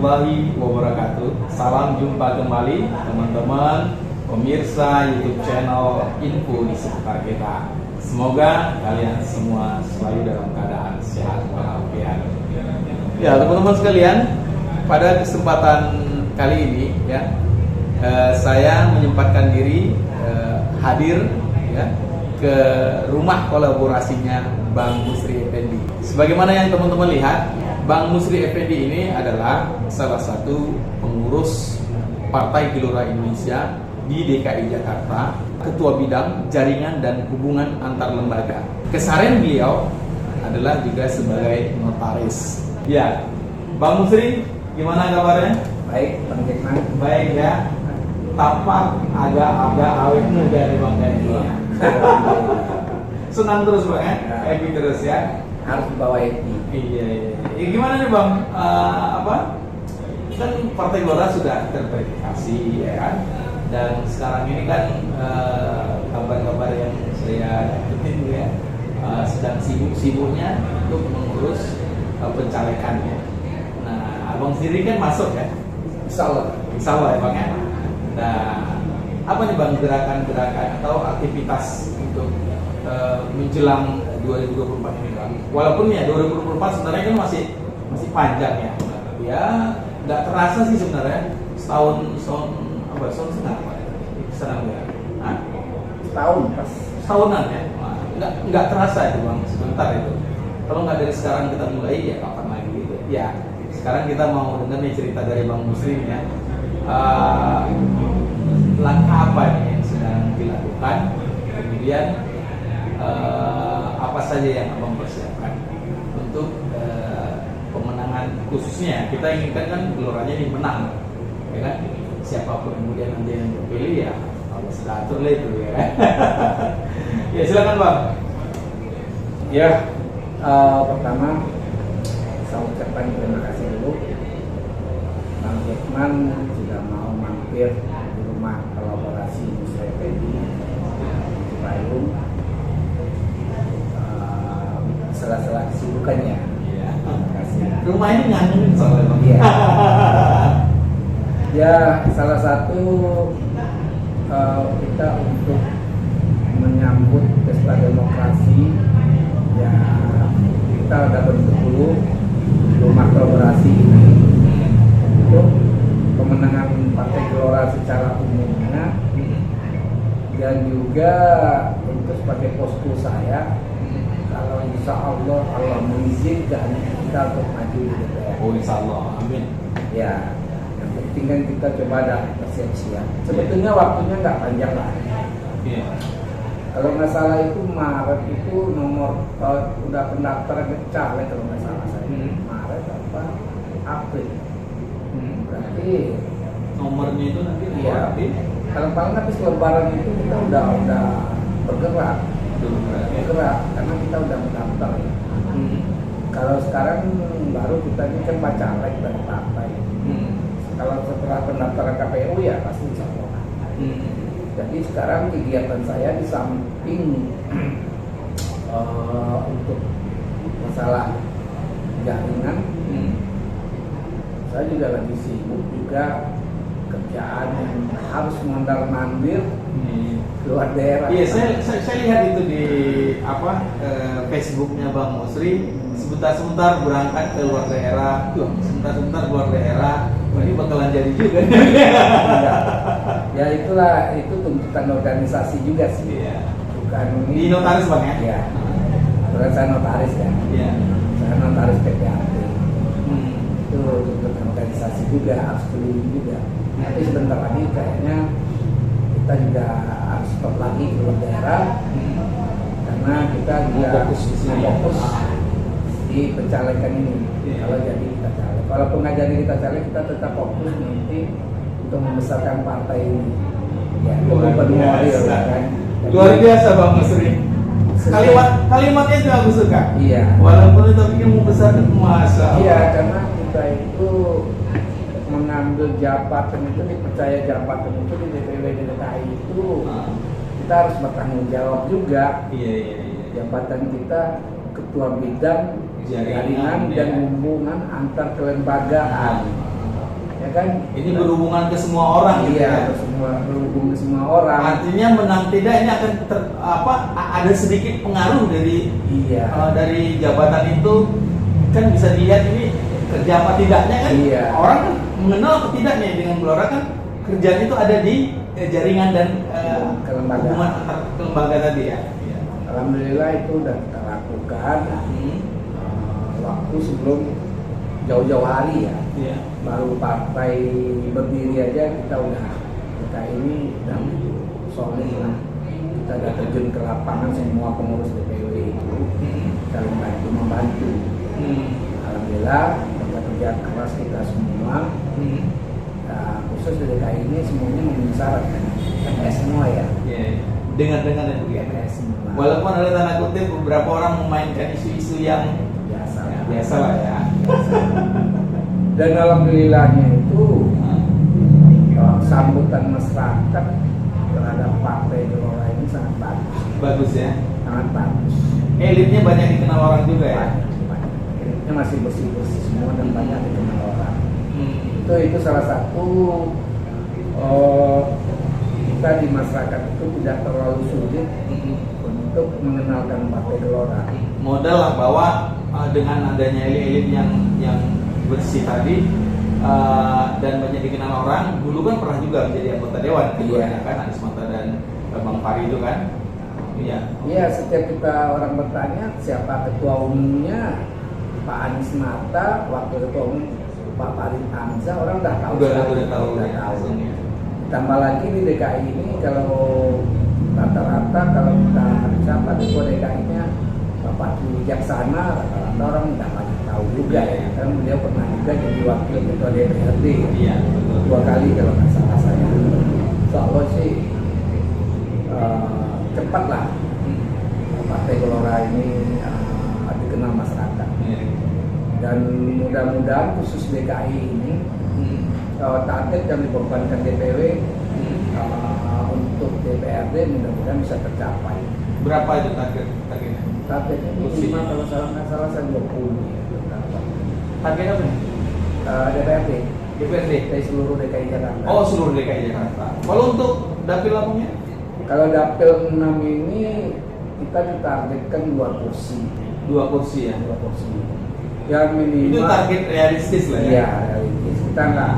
warahmatullahi wabarakatuh. Salam jumpa kembali teman-teman pemirsa YouTube channel Info di Seputar Kita. Semoga kalian semua selalu dalam keadaan sehat walafiat. Ya teman-teman sekalian, pada kesempatan kali ini ya saya menyempatkan diri hadir ya ke rumah kolaborasinya Bang Musri Effendi. Sebagaimana yang teman-teman lihat, Bang Musri Effendi ini adalah salah satu pengurus Partai Gelora Indonesia di DKI Jakarta, Ketua Bidang Jaringan dan Hubungan Antar Lembaga. Keseharian beliau adalah juga sebagai notaris. Ya, Bang Musri, gimana kabarnya? Baik, Bang Jekman. Baik ya. Tampak agak awet muda nih Bang kayaknya. Senang terus Bang ya? Happy terus ya. Harus dibawa happy. Iya. Gimana nih Bang? Kan Partai Gelora sudah terverifikasi ya kan? Dan sekarang ini kan kabar-kabar yang saya dapetin ya sedang sibuk-sibuknya untuk mengurus pencalekannya. Nah, Abang sendiri kan masuk ya? Insya Allah Ya Bang ya. Nah, apa nih Bang gerakan-gerakan atau aktivitas untuk menjelang 2024 ini Bang? Walaupun ya 2024 sebenarnya kan masih panjang ya. Ya nggak terasa sih sebenarnya setahun setengah Pak. Setahun ya? setahun pas. Setahunan ya? Nggak terasa itu Bang, sebentar itu. Kalau nggak dari sekarang kita mulai ya kapan lagi gitu. Ya sekarang kita mau dengar nih cerita dari Bang Muslim ya. Langkah apa nih yang sedang dilakukan, kemudian apa saja yang Abang persiapkan untuk pemenangan, khususnya kita inginkan kan geloranya ini menang ya kan, siapapun kemudian nanti yang terpilih ya Allah sudah atur lah itu ya kan. Ya silakan Bang. Ya, pertama saya ucapkan terima kasih dulu Bang Jekman sudah mau mampir di rumah kolaborasi Musri Effendi di Cipayung. Sela-sela kesibukannya. Iya. Terima kasih. Rumah ini ngangenin soalnya Bang. Iya. Ya, salah satu kita untuk menyambut pesta demokrasi ya kita udah bentuk dulu rumah kolaborasi ini untuk pemenangan Partai Gelora secara umumnya dan juga untuk sebagai posko saya kalau insya Allah mengizinkan kita untuk maju di DPR. Oh insya Allah, amin. Ya, yang penting kan kita coba ada persiap-siap. Sebetulnya waktunya nggak panjang lah. Iya. Kalau nggak salah itu Maret itu nomor udah pendaftaran caleg kalau nggak salah saya. Maret apa April. Berarti Nomornya itu nanti iya. Kalau paling habis lebaran itu kita udah bergerak karena kita udah mendaftar ya. Kalau sekarang baru kita ini kan caleg dari partai. Kalau setelah pendaftaran KPU ya pasti insya Allah. Jadi sekarang kegiatan saya di samping untuk masalah jaringan, saya juga lagi sibuk juga kerjaan yang harus mondar-mandir luar daerah. Iya, saya lihat itu di Facebooknya Bang Musri, sebentar berangkat ke luar daerah, sebentar keluar daerah. Ini bakalan jadi juga. Ya itulah, itu tuntutan organisasi juga sih. Iya. Bukan Di notaris Bang ya? Iya. Bukan saya notaris kan. Iya. Saya notaris PPAT. Itu tuntutan organisasi juga, harus keliling juga. Tapi sebentar lagi kayaknya kita juga harus stop lagi ke luar daerah karena kita juga fokus di pencalekan ini. Kalau jadi kita caleg, walaupun nggak jadi kita caleg, kita tetap fokus nanti untuk membesarkan partai ini. Ya, Luar biasa Bang Musri. Kalimatnya itu aku suka. Iya. Walaupun itu ingin membesarkan masa. Iya, karena kita itu mengambil jabatan itu, dipercaya jabatan itu di DPW DKI itu kita harus bertanggung jawab juga. Iya. Jabatan kita ketua bidang jaringan dan hubungan antar kelembagaan. ya kan? Ini berhubungan ke semua orang gitu ya. Iya, berhubung ke semua orang. Artinya menang tidak ini akan ada sedikit pengaruh dari Iya. Dari jabatan itu kan bisa dilihat ini kerja apa tidaknya kan. Iya. Orang kan mengenal atau tidaknya dengan gelora kan kerjaan itu ada di jaringan dan Kelembagaan. hubungan antar kelembagaan tadi ya. Iya. Alhamdulillah itu udah kita lakukan Hmm. waktu sebelum jauh-jauh hari ya. Iya. Baru partai berdiri aja kita ini udah solid lah. Kita udah terjun ke lapangan, semua pengurus DPW itu saling membantu. Alhamdulillah kerja keras kita semua. Nah, khusus di DKI ini semuanya memenuhi syarat kan. PNS semua ya. Iya. Dengar-dengar itu ya. PNS semua. Walaupun ada tanda kutip beberapa orang memainkan isu-isu yang biasa. ya, biasa lah ya. Dan alhamdulillahnya itu sambutan masyarakat terhadap partai Gelora ini sangat bagus. Bagus ya. Sangat bagus. Elitnya banyak dikenal orang juga ya. Banyak. Elitnya masih bersih-bersih semua dan banyak dikenal orang. Hmm. Itu salah satu kita di masyarakat itu tidak terlalu sulit untuk mengenalkan partai Gelora. Modal lah bahwa dengan adanya elit-elit yang bersih tadi dan banyak dikenal orang, dulu kan pernah juga menjadi anggota dewan, Iya. kan Anies Mata dan Bang Fahri itu kan. Iya. Iya, setiap kita orang bertanya siapa ketua umumnya, Pak Anies Mata, wakil ketua umum Pak Farid Hamzah, orang udah tahu. Udah tahu. Udah Ya, tahu. langsung, ya. Tambah lagi di DKI ini kalau rata-rata kalau kita siapa ketua DKI-nya Bapak Wijaksana, rata-rata orang udah banyak tahu juga ya. Kan beliau pernah juga jadi wakil ketua DPRD Iya, betul. 2 kali kalau nggak salah saya. Insya Allah sih cepat lah Partai Gelora ini dikenal masyarakat. Iya. Dan mudah-mudahan khusus DKI ini target yang dibebankan DPW untuk DPRD mudah-mudahan bisa tercapai. Berapa itu targetnya? Targetnya minimal kalau nggak salah saya 20 ya. Target apa nih? DPRD DPRD. dari seluruh DKI Jakarta. Oh, seluruh DKI Jakarta. Kalau untuk dapil lampungnya? Kalau dapil 6 ini kita ditargetkan 2 kursi. 2 kursi ya. 2 kursi. Yang minimal Itu target realistis lah ya. Iya, realistis. Kita nggak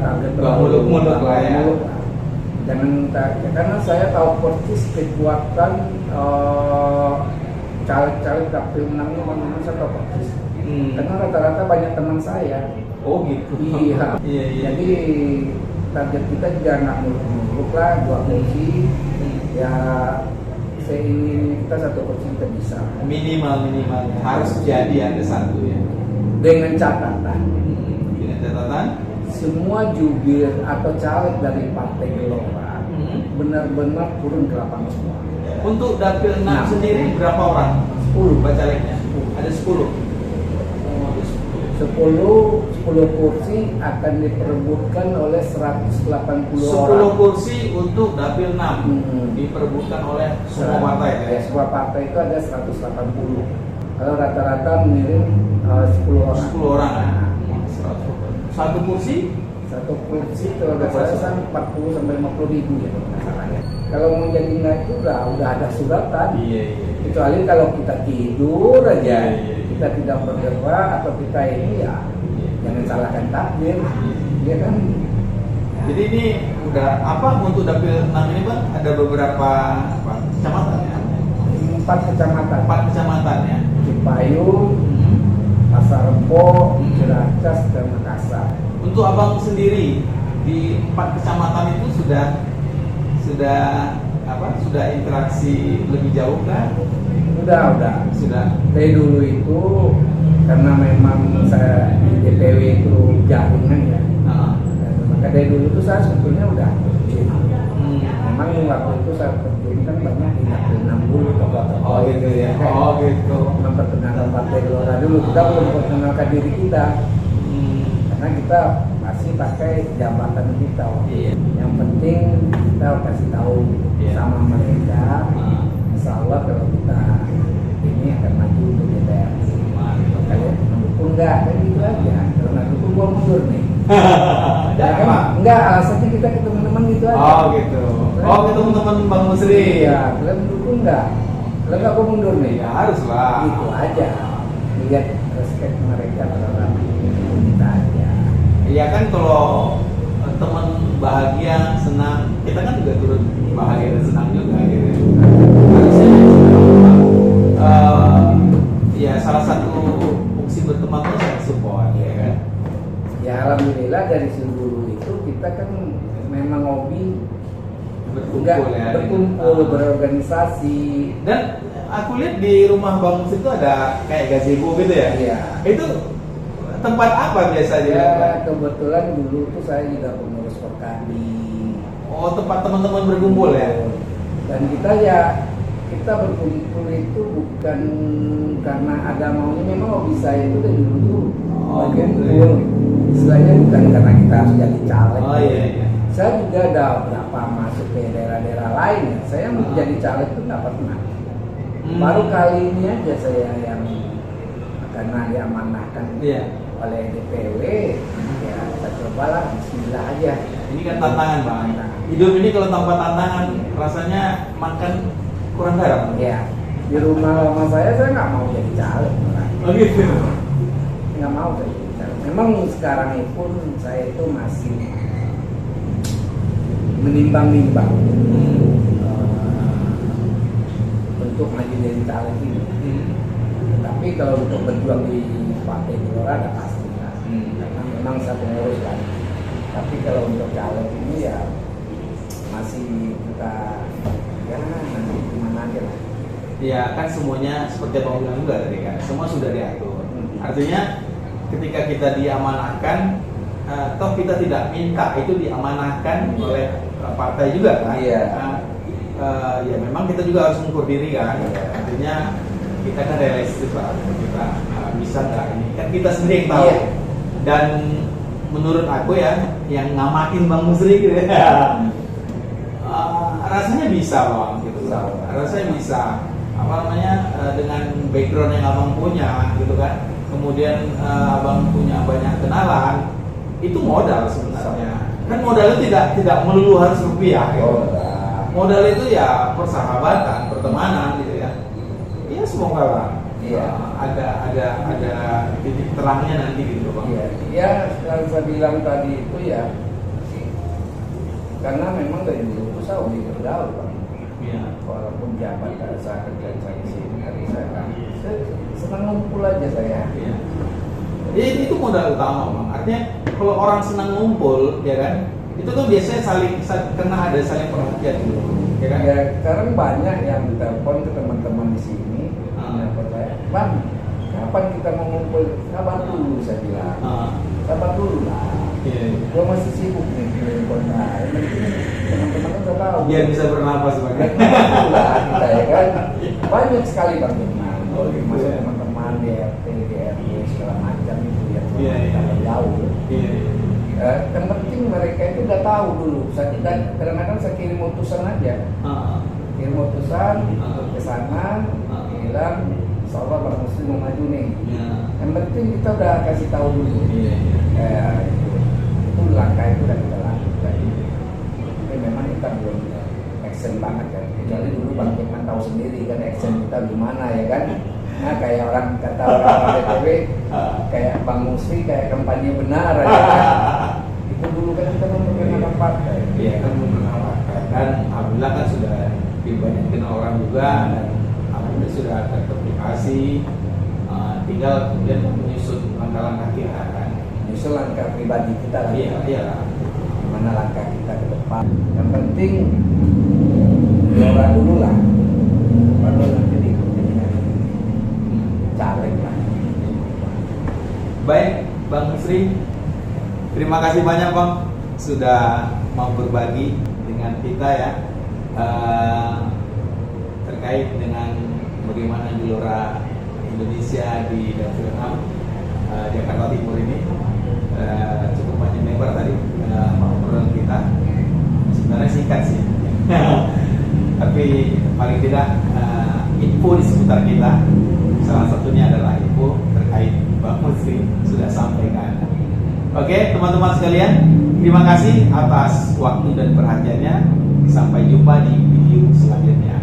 target Nggak muluk-muluk lah ya. muluk lah. Jangan target, karena saya tahu persis kekuatan caleg-caleg dapil 6 ini mana saya tahu persis. Karena rata-rata banyak teman saya. Oh gitu. Iya. Iya. Jadi target kita juga nggak muluk-muluk lah, 2 kursi. Ya saya ingin kita 1 kursi kita bisa. Minimal harus jadi ada 1 ya. Dengan catatan Dengan catatan semua jubir atau caleg dari Partai Gelora benar-benar turun ke lapangan semua. untuk dapil 6 Nah. sendiri berapa orang? 10 Bacaleknya? Ada 10. 10 kursi akan diperebutkan oleh 180 10 orang. kursi untuk dapil 6 diperebutkan oleh semua partai Ya, semua partai itu ada 180. Kalau rata-rata mengirim 10 orang. 10 orang. Nah, 1 kursi 1 kursi kalau nggak salah 40 sampai 50 ribu ya kalau nggak salah ya. Kalau mau jadi naik itu udah ada suratan. Iya. Kecuali kalau kita tidur aja, Iya. kita tidak bergerak atau kita ini ya jangan salahkan takdir, ya kan? Jadi ini udah apa untuk dapil 6 ini Bang? Ada beberapa kecamatan ya? 4 kecamatan, 4 kecamatan ya. Cipayung, Pasar Rebo, Ciracas, dan Makassar. Untuk Abang sendiri di 4 kecamatan itu sudah interaksi lebih jauh kan? Sudah. Dari dulu itu karena memang saya di DPW itu jaringan ya. Dan maka dari dulu itu saya sebetulnya udah terjun. Memang waktu itu saya terjun kan banyak di dapil 60 tokoh-tokoh. Oh gitu ya. Oh gitu. Memperkenalkan Partai Gelora dulu, kita belum memperkenalkan diri kita. Karena kita masih pakai jabatan kita. Iya. Yang penting kita kasih tahu Iya. sama mereka. Insya Allah kalau kita ini akan maju untuk DPR. Kalian mendukung nggak? Kan gitu aja. Kalau nggak dukung gua mundur nih. Enggak, alasannya kita ke teman-teman gitu aja. Oh gitu. Oh ketemu teman Bang Musri. Iya, kalian mendukung nggak? Kalau nggak aku mundur nih. Ya harus lah. Gitu aja. Lihat respect mereka terhadap kita aja. Iya kan kalau teman bahagia, senang, kita kan juga turut bahagia dan senang juga gitu. Harusnya ya salah satu fungsi berteman itu saling support ya kan. Ya alhamdulillah dari dulu itu kita kan memang hobi Berkumpul ya. berkumpul, berorganisasi. Dan aku lihat di rumah Bang Mus itu ada kayak gazebo gitu ya. Iya. Itu tempat apa biasanya? Ya kebetulan dulu tuh saya juga pengurus Porkadi. Oh tempat teman-teman berkumpul ya. Dan kita berkumpul itu bukan karena ada maunya, memang hobi saya itu dari dulu Oh, bagian gitu kumpul. Istilahnya bukan karena kita harus jadi caleg. Oh iya iya. Saya juga ada berapa masuk ke daerah-daerah lain ya. Saya mau jadi caleg itu nggak pernah. Baru kali ini aja saya yang karena diamanahkan Iya. oleh DPW, ya kita cobalah Bismillah aja. Ini kan tantangan Bang. Hidup ini kalau tanpa tantangan rasanya makan kurang garam. Ya di rumah lama saya nggak mau jadi caleg, Oh gitu. nggak mau jadi caleg. Memang sekarang ini pun saya itu masih menimbang-nimbang untuk maju jadi caleg ini. Tapi kalau untuk berjuang di Partai Gelora ada pasti lah. Karena memang saya pengurus kan. Tapi kalau untuk caleg ini ya masih kita ya nanti gimana aja lah. Ya kan semuanya seperti Bang bilang juga tadi kan, semua sudah diatur. Artinya ketika kita diamanahkan, toh kita tidak minta itu diamanahkan oleh partai juga kan. Iya. Ya memang kita juga harus mengukur diri kan. Artinya kita kan realistis lah, kita bisa nggak ini kan kita sendiri yang tahu. Iya. Dan menurut aku ya yang ngamakin Bang Musri gitu ya, rasanya bisa Bang gitu. Rasanya bisa. Apa namanya dengan background yang abang punya gitu kan, kemudian abang punya banyak kenalan, itu modal sebenarnya. Kan modal itu tidak melulu harus rupiah. Gitu. Modal itu ya persahabatan, pertemanan gitu ya. Ya semoga lah. Iya. Ada titik terangnya nanti gitu Bang. Iya. Ya yang saya bilang tadi itu ya karena memang dari dulu saya hobi bergaul Bang. Iya. Walaupun jabat saya kerja saya di sini, tapi saya senang ngumpul aja saya. Iya. Itu modal utama Bang. Artinya kalau orang senang ngumpul ya kan, itu kan biasanya saling karena ada saling perhatian gitu. Ya kan? Ya sekarang banyak yang telepon ke teman-teman di sini, telepon saya, Bang, kapan kita mau ngumpul? Sabar dulu saya bilang. Sabar dulu lah. Iya. Gua masih sibuk nih di kota. Teman-teman kan udah tahu. Biar bisa bernapas Bang. Lah kita ya kan. Banyak sekali Bang teman. Masuk Iya. teman-teman di RT, di RW segala macam itu ya. Iya, iya. Jauh. Iya. Yang penting mereka itu udah tahu dulu. Dan kadang-kadang saya kirim utusan aja. Kirim utusan ke sana, bilang insyaallah Bang Musri mau maju nih. Iya. Yang penting kita udah kasih tahu dulu. Iya. Itu langkah itu udah kita lakukan. Tapi memang kita belum action banget kan. Kecuali dulu Bang Firman tahu sendiri kan action kita gimana ya kan. Nah kayak orang kata orang DPW kayak Bang Musri kayak kampanye benar ya kan. Itu dulu kan kita memperkenalkan partai. Iya kan memperkenalkan dan alhamdulillah kan sudah dibanyakin orang juga dan alhamdulillah sudah terpublikasi. Tinggal kemudian menyusun langkah-langkah kita kan. Justru langkah pribadi kita lah. Iya. Gimana langkah kita ke depan. Yang penting Gelora dulu lah. Baru nanti diikuti dengan caleg lah. Baik Bang Musri, terima kasih banyak Bang sudah mau berbagi dengan kita ya terkait dengan bagaimana Gelora Indonesia di Dapil 6 Jakarta Timur ini. Cukup panjang lebar tadi obrolan kita, sebenarnya singkat sih tapi paling tidak info di seputar kita salah satunya adalah info terkait Bang Musri sudah sampaikan. Oke, teman-teman sekalian, terima kasih atas waktu dan perhatiannya. Sampai jumpa di video selanjutnya.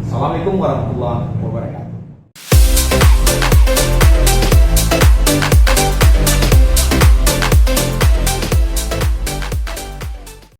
Assalamualaikum warahmatullahi wabarakatuh.